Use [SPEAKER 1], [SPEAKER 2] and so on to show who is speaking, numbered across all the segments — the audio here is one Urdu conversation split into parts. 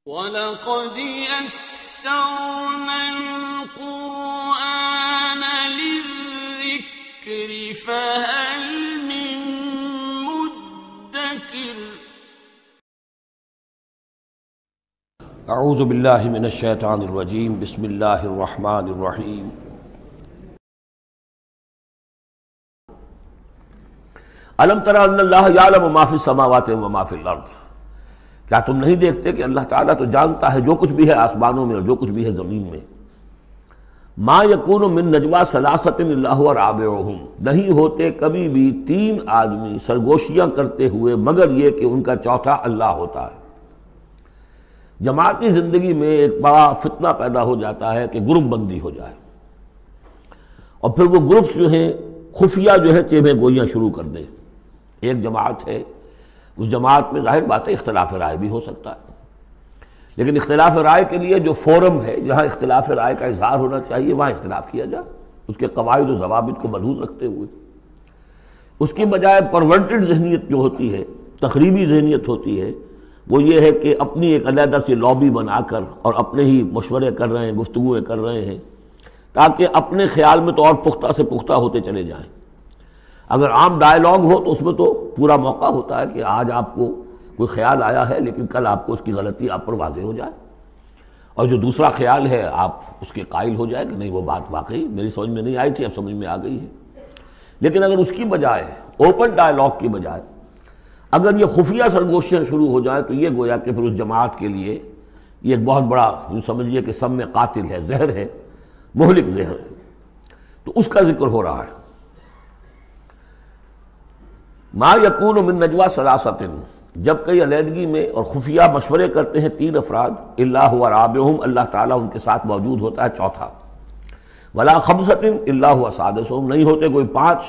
[SPEAKER 1] وَلَقَدْ يَسَّرْنَا الْقُرْآنَ لِلذِّكْرِ فَهَلْ مِن مُّدَّكِرٍ
[SPEAKER 2] اعوذ باللہ من الشیطان الرجیم بسم اللہ الرحمن الرحیم الم تر ان اللہ یعلم ما فی السماوات و ما فی الارض، کیا تم نہیں دیکھتے کہ اللہ تعالیٰ تو جانتا ہے جو کچھ بھی ہے آسمانوں میں اور جو کچھ بھی ہے زمین میں۔ ما یکون من نجوا ثلاثۃ الا هو رابعہم، نہیں ہوتے کبھی بھی تین آدمی سرگوشیاں کرتے ہوئے مگر یہ کہ ان کا چوتھا اللہ ہوتا ہے۔ جماعتی زندگی میں ایک بڑا فتنہ پیدا ہو جاتا ہے کہ گروپ بندی ہو جائے، اور پھر وہ گروپس جو ہیں خفیہ جو ہے چیمیں گوئیاں شروع کر دیں۔ ایک جماعت ہے، اس جماعت میں ظاہر بات ہے اختلاف رائے بھی ہو سکتا ہے، لیکن اختلاف رائے کے لیے جو فورم ہے جہاں اختلاف رائے کا اظہار ہونا چاہیے وہاں اختلاف کیا جائے، اس کے قواعد و ضوابط کو ملحوظ رکھتے ہوئے۔ اس کی بجائے پرورٹڈ ذہنیت جو ہوتی ہے، تخریبی ذہنیت ہوتی ہے، وہ یہ ہے کہ اپنی ایک علیحدہ سی لابی بنا کر اور اپنے ہی مشورے کر رہے ہیں، گفتگویں کر رہے ہیں، تاکہ اپنے خیال میں تو اور پختہ سے پختہ ہوتے چلے جائیں۔ اگر عام ڈائیلاگ ہو تو اس میں تو پورا موقع ہوتا ہے کہ آج آپ کو کوئی خیال آیا ہے لیکن کل آپ کو اس کی غلطی آپ پر واضح ہو جائے، اور جو دوسرا خیال ہے آپ اس کے قائل ہو جائے کہ نہیں وہ بات واقعی میری سمجھ میں نہیں آئی تھی، اب سمجھ میں آ گئی ہے۔ لیکن اگر اس کی بجائے اوپن ڈائیلاگ کی بجائے اگر یہ خفیہ سرگوشیاں شروع ہو جائیں تو یہ گویا کہ پھر اس جماعت کے لیے یہ ایک بہت بڑا یوں سمجھیے کہ سم میں قاتل ہے، زہر ہے، مہلک زہر ہے۔ تو اس کا ذکر ہو رہا ہے۔ ما یکون من نجوا ثلاثۃ، جب کئی علیحدگی میں اور خفیہ مشورے کرتے ہیں تین افراد، الا هو رابعہم، اللہ تعالیٰ ان کے ساتھ موجود ہوتا ہے چوتھا، ولا خمسۃ الا هو سادسہم، نہیں ہوتے کوئی پانچ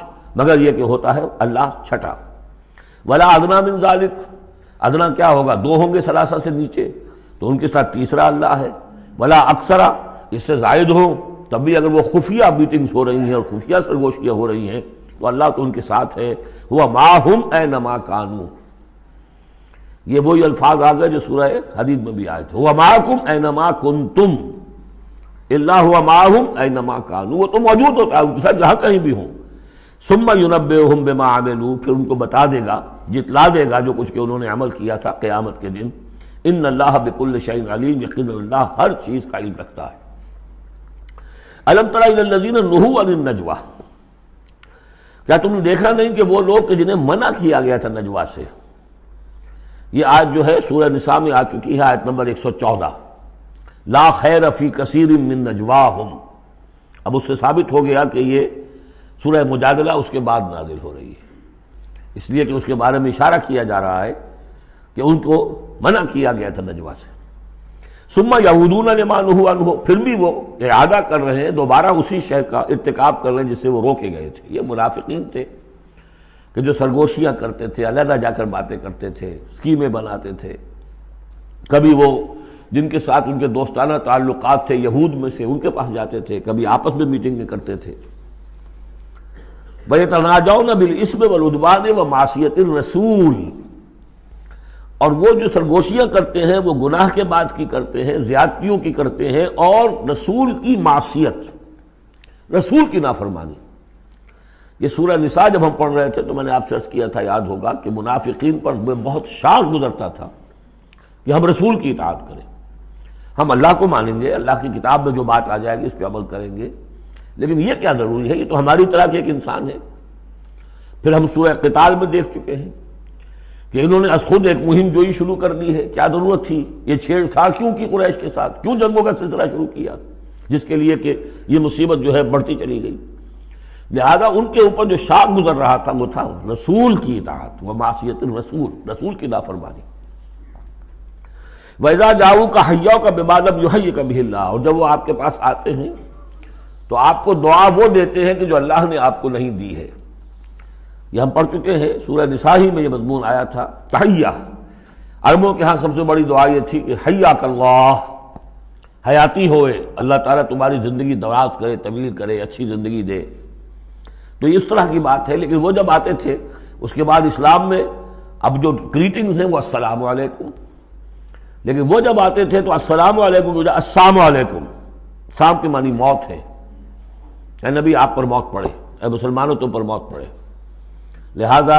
[SPEAKER 2] مگر یہ کہ ہوتا ہے اللہ چھٹا، ولا ادنی من ذلک، ادنا کیا ہوگا، دو ہوں گے ثلاثہ سے نیچے تو ان کے ساتھ تیسرا اللہ ہے، ولا اکثرا، اس سے زائد ہوں تب بھی اگر وہ خفیہ میٹنگز ہو رہی ہیں اور خفیہ سرگوشیاں ہو رہی ہیں تو اللہ تو ان کے ساتھ ہے، ہوا معہم اینما کانوا، یہ وہی الفاظ آ گئے جو سورہ حدید میں بھی آئے تھے، ہوا معکم اینما کنتم الا ہوا معہم اینما کانوا، وہ تو موجود ہوتا ہے ان کے ساتھ جہاں کہیں بھی ہوں۔ ثم ینبئہم بما عملوا، پھر ان کو بتا دے گا، جتلا دے گا جو کچھ کہ انہوں نے عمل کیا تھا قیامت کے دن۔ ان اللہ بکل شیء علیم، یقینا اللہ ہر چیز کا علم رکھتا ہے۔ الم تر الی الذین نہوا عن النجوی، کیا تم نے دیکھا نہیں کہ وہ لوگ کہ جنہیں منع کیا گیا تھا نجوا سے؟ یہ آیت جو ہے سورہ نساء میں آ چکی ہے، آیت نمبر 114، لا خیر فی کثیر من نجواہم۔ اب اس سے ثابت ہو گیا کہ یہ سورہ مجادلہ اس کے بعد نازل ہو رہی ہے، اس لیے کہ اس کے بارے میں اشارہ کیا جا رہا ہے کہ ان کو منع کیا گیا تھا نجوا سے۔ ثم یعودون لما نہوا عنہ، پھر بھی وہ اعادہ کر رہے ہیں، دوبارہ اسی شے کا ارتکاب کر رہے ہیں جس سے وہ روکے گئے تھے۔ یہ منافقین تھے کہ جو سرگوشیاں کرتے تھے، علیحدہ جا کر باتیں کرتے تھے، اسکیمیں بناتے تھے، کبھی وہ جن کے ساتھ ان کے دوستانہ تعلقات تھے یہود میں سے ان کے پاس جاتے تھے، کبھی آپس میں میٹنگیں کرتے تھے۔ وَيَتَنَاجَوْنَ بِالْإِثْمِ وَالْعُدْوَانِ وَمَعْصِيَتِ الرَّسُولِ، اور وہ جو سرگوشیاں کرتے ہیں وہ گناہ کے بعد کی کرتے ہیں، زیادتیوں کی کرتے ہیں، اور رسول کی معصیت، رسول کی نافرمانی۔ یہ سورہ نساء جب ہم پڑھ رہے تھے تو میں نے آپ سے عرض کیا تھا، یاد ہوگا کہ منافقین پر بہت شاخ گزرتا تھا کہ ہم رسول کی اطاعت کریں، ہم اللہ کو مانیں گے، اللہ کی کتاب میں جو بات آ جائے گی اس پہ عمل کریں گے، لیکن یہ کیا ضروری ہے، یہ تو ہماری طرح کے ایک انسان ہے۔ پھر ہم سورہ قتال میں دیکھ چکے ہیں کہ انہوں نے از خود ایک مہم جوئی شروع کر دی ہے، کیا ضرورت تھی، یہ چھیڑ چھاڑ کیوں کی قریش کے ساتھ، کیوں جنگوں کا سلسلہ شروع کیا، جس کے لیے کہ یہ مصیبت جو ہے بڑھتی چلی گئی۔ لہذا ان کے اوپر جو شاخ گزر رہا تھا وہ تھا رسول کی اطاعت و معصیت الرسول، رسول کی نافرمانی۔ وَإِذَا جَاءُوكَ حَيَّوْكَ بِمَا لَمْ يُحَيِّكَ بِهِ اللَّهُ، اور جب وہ آپ کے پاس آتے ہیں تو آپ کو دعا وہ دیتے ہیں کہ جو اللہ نے آپ کو نہیں دی ہے۔ یہ ہم پڑھ چکے ہیں، سورہ نساء ہی میں یہ مضمون آیا تھا، تحیہ۔ عربوں کے ہاں سب سے بڑی دعا یہ تھی کہ حیاک اللہ، حیاتی ہوئے، اللہ تعالیٰ تمہاری زندگی دراز کرے، طویل کرے، اچھی زندگی دے۔ تو اس طرح کی بات ہے، لیکن وہ جب آتے تھے اس کے بعد اسلام میں اب جو گریٹنگز ہیں وہ السلام علیکم، لیکن وہ جب آتے تھے تو السلام علیکم، السلام علیکم، سام کے معنی موت ہے، اے نبی آپ پر موت پڑے، اے مسلمانوں تم پر موت پڑے۔ لہذا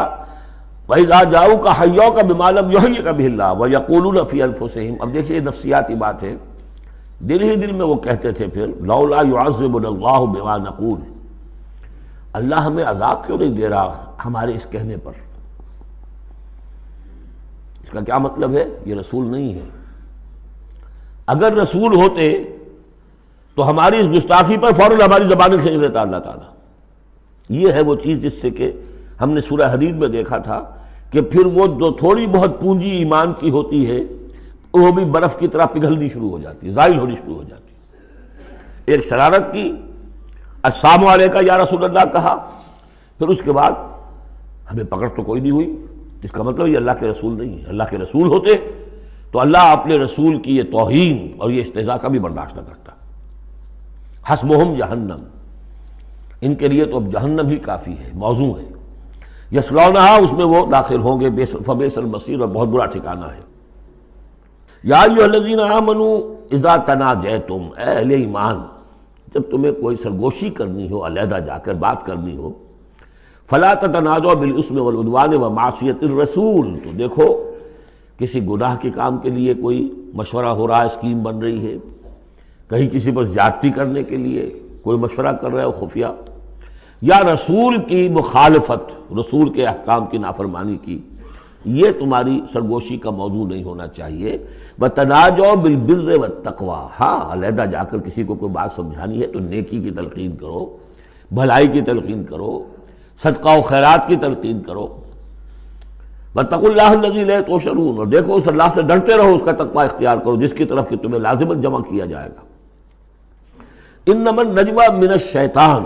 [SPEAKER 2] وَإِذَا جَاءُوكَ حَيَّوْكَ بِمَا لَمْ يُحْيِكَ بِهِ اللَّهُ وَيَقُولُونَ فِي أَنفُسِهِمْ۔ اب دیکھیے نفسیاتی بات ہے، دل ہی دل میں وہ کہتے تھے پھر لولا يعذبنا اللہ بما نقول، اللہ ہمیں عذاب کیوں نہیں دے رہا ہمارے اس کہنے پر۔ اس کا کیا مطلب ہے؟ یہ رسول نہیں ہے۔ اگر رسول ہوتے تو ہماری اس گستاخی پر فوراً ہماری زبانیں کھینچ لیتا اللہ تعالیٰ۔ یہ ہے وہ چیز جس سے کہ ہم نے سورہ حدید میں دیکھا تھا کہ پھر وہ جو تھوڑی بہت پونجی ایمان کی ہوتی ہے وہ بھی برف کی طرح پگھلنی شروع ہو جاتی ہے، زائل ہونی شروع ہو جاتی ہے۔ ایک شرارت کی، السلام علیکم یا رسول اللہ کہا، پھر اس کے بعد ہمیں پکڑ تو کوئی نہیں ہوئی۔ اس کا مطلب یہ اللہ کے رسول نہیں ہے۔ اللہ کے رسول ہوتے تو اللہ اپنے رسول کی یہ توہین اور یہ استہزاء کا بھی برداشت نہ کرتا۔ حسبہم جہنم، ان کے لیے تو اب جہنم ہی کافی ہے، موضوع ہے۔ یصلونہا، اس میں وہ داخل ہوں گے، فبئس المصیر، اور بہت برا ٹھکانہ ہے۔ یا ایھا الذین آمنوا اذا تناجیتم، اے اہل ایمان جب تمہیں کوئی سرگوشی کرنی ہو، علیحدہ جا کر بات کرنی ہو، فلا تتناجوا بالاسم والعدوان ومعصیۃ الرسول، تو دیکھو کسی گناہ کے کام کے لیے کوئی مشورہ ہو رہا ہے، اسکیم بن رہی ہے، کہیں کسی پر زیادتی کرنے کے لیے کوئی مشورہ کر رہا ہے خفیہ، یا رسول کی مخالفت، رسول کے احکام کی نافرمانی کی، یہ تمہاری سرگوشی کا موضوع نہیں ہونا چاہیے۔ وَتَنَاجَوْا بِالْبِرِّ وَالتَّقْوَىٰ، ہاں علیحدہ جا کر کسی کو کوئی بات سمجھانی ہے تو نیکی کی تلقین کرو، بھلائی کی تلقین کرو، صدقہ و خیرات کی تلقین کرو۔ وَاتَّقُوا اللَّهَ الَّذِي إِلَيْهِ تُحْشَرُونَ، اور دیکھو اس اللہ سے ڈرتے رہو، اس کا تقوی اختیار کرو جس کی طرف کہ تمہیں لازماً جمع کیا جائے گا۔ اِنَّمَا النَّجْوَىٰ مِنَ الشَّيْطَانِ،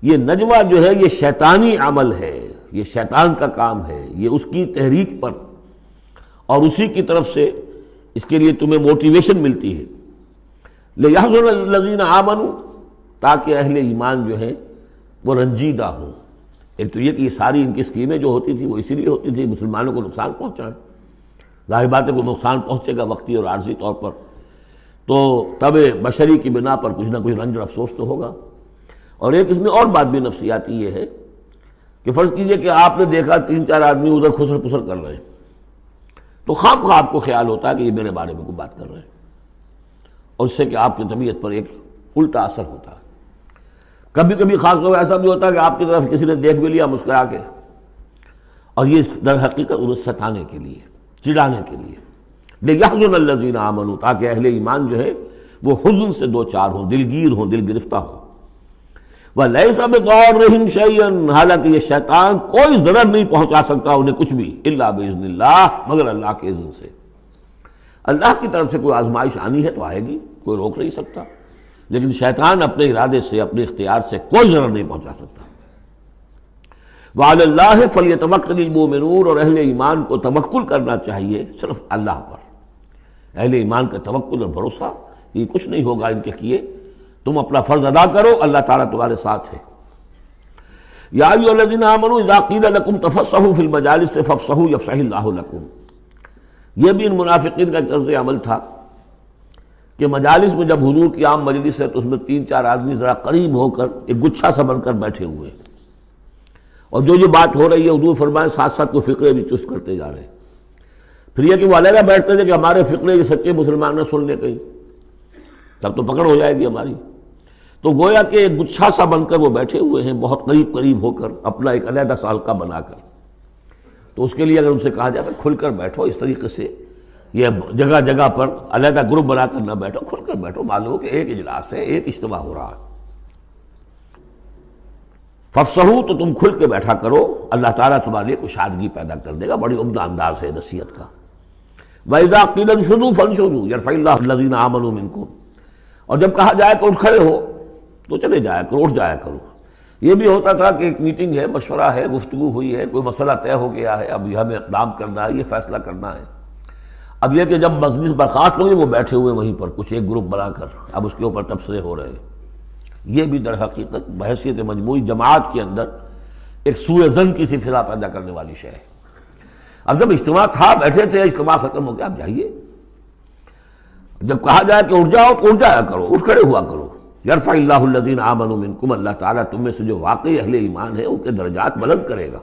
[SPEAKER 2] یہ نجوہ جو ہے یہ شیطانی عمل ہے، یہ شیطان کا کام ہے، یہ اس کی تحریک پر اور اسی کی طرف سے اس کے لیے تمہیں موٹیویشن ملتی ہے۔ لِيَحْزُنَ الَّذِينَ آمَنُوا، تاکہ اہل ایمان جو ہیں وہ رنجیدہ ہوں۔ ایک تو یہ کہ یہ ساری ان کی اسکیمیں جو ہوتی تھیں وہ اسی لیے ہوتی تھی مسلمانوں کو نقصان پہنچائیں، ظاہر بات ہے کو نقصان پہنچے گا وقتی اور عارضی طور پر، تو طبع بشری کی بنا پر کچھ نہ کچھ رنج اور افسوس تو ہوگا۔ اور ایک اس میں اور بات بھی نفسیاتی یہ ہے کہ فرض کیجئے کہ آپ نے دیکھا 3-4 آدمی ادھر خسر پسر کر رہے ہیں، تو خواہ خواہ آپ کو خیال ہوتا ہے کہ یہ میرے بارے میں کوئی بات کر رہے ہیں، اور اس سے کہ آپ کی طبیعت پر ایک الٹا اثر ہوتا ہے۔ کبھی کبھی خاص طور ایسا بھی ہوتا ہے کہ آپ کی طرف کسی نے دیکھ بھی لیا مسکرا کے، اور یہ در حقیقت انہیں ستانے کے لیے، چڑھانے کے لیے۔ لِيَحْزُنَ الَّذِينَ آمَنُوا، تاکہ اہل ایمان جو ہے وہ حزن سے دوچار ہوں، دلگیر ہوں، دل گرفتہ ہوں۔ وَلَيْسَ بِضَارِّهِمْ شَيْئًا، حالانکہ یہ شیطان کوئی ضرر نہیں پہنچا سکتا انہیں کچھ بھی، إِلَّا بِإِذْنِ اللَّهِ، مگر اللہ کے اذن سے۔ اللہ کی طرف سے کوئی آزمائش آنی ہے تو آئے گی، کوئی روک نہیں سکتا، لیکن شیطان اپنے ارادے سے، اپنے اختیار سے کوئی ضرر نہیں پہنچا سکتا۔ وَعَلَى اللَّهِ فَلْيَتَوَكَّلِ الْمُؤْمِنُونَ، اور اہل ایمان کو توکل کرنا چاہیے صرف اللہ پر۔ اہل ایمان کا توکل اور بھروسہ یہ کچھ نہیں ہوگا ان کے کیے، تم اپنا فرض ادا کرو، اللہ تعالیٰ تمہارے ساتھ ہے۔ یا ایھا الذین آمنوا اذا قیل لکم تفصحوا فی المجالس فافصحوا یفصح اللہ لکم، یہ بھی ان منافقین کا طرز عمل تھا کہ مجالس میں جب حضور کی عام مجلس ہے تو اس میں 3-4 آدمی ذرا قریب ہو کر ایک گچھا سا بن کر بیٹھے ہوئے ہیں، اور جو بات ہو رہی ہے حضور فرمائے ساتھ ساتھ وہ فقرے بھی چست کرتے جا رہے ہیں۔ پھر یہ کہ وہ علیحدہ بیٹھتے تھے کہ ہمارے فقرے یہ سچے مسلمان نہ سن لے کہیں، تب تو پکڑ ہو جائے گی ہماری۔ تو گویا کہ ایک گچھا سا بن کر وہ بیٹھے ہوئے ہیں، بہت قریب قریب ہو کر، اپنا ایک علیحدہ سالقہ بنا کر۔ تو اس کے لیے اگر ان سے کہا جائے کھل کر بیٹھو، اس طریقے سے یہ جگہ جگہ پر علیحدہ گروپ بنا کر نہ بیٹھو، کھل کر بیٹھو، معلوم ہو کہ ایک اجلاس ہے، ایک اجتماع ہو رہا ہے۔ فافصحوا، تو تم کھل کے بیٹھا کرو، اللہ تعالیٰ تمہارے لیے کشادگی پیدا کر دے گا۔ بڑی عمدہ انداز ہے نصیحت کا۔ وَإِذَا قِيلَ انشُزُوا فَانشُزُوا يَرْفَعِ اللَّهُ الَّذِينَ آمَنُوا مِنكُمْ، اور جب کہا جائے کہ اٹھ کھڑے ہو تو چلے جایا کرو، اٹھ جایا کرو۔ یہ بھی ہوتا تھا کہ ایک میٹنگ ہے، مشورہ ہے، گفتگو ہوئی ہے، کوئی مسئلہ طے ہو گیا ہے، اب یہ ہمیں اقدام کرنا ہے، یہ فیصلہ کرنا ہے۔ اب یہ کہ جب مجلس برخاست ہوئی وہ بیٹھے ہوئے وہیں پر کچھ ایک گروپ بنا کر، اب اس کے اوپر تبصرے ہو رہے ہیں۔ یہ بھی در حقیقت بحیثیت مجموعی جماعت کے اندر ایک سوء ظن کی سی فضا پیدا کرنے والی شے ہے۔ اب جب اجتماع تھا، بیٹھے تھے، اجتماع ختم ہو گیا، اب جائیے، جب کہا جائے کہ اٹھ جاؤ تو اٹھ جایا کرو، اٹھ کھڑے ہوا کرو۔ یرفع اللہ الذین آمنوا منکم، اللہ تعالیٰ تم میں سے جو واقعی اہل ایمان ہے ان کے درجات بلند کرے گا۔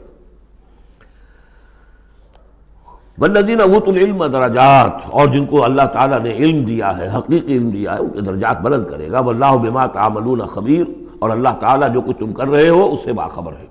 [SPEAKER 2] والذین اوتوا العلم درجات، اور جن کو اللہ تعالیٰ نے علم دیا ہے، حقیقی علم دیا ہے، ان کے درجات بلند کرے گا۔ واللہ بما تعملون خبیر، اور اللہ تعالیٰ جو کچھ تم کر رہے ہو اس سے باخبر ہے۔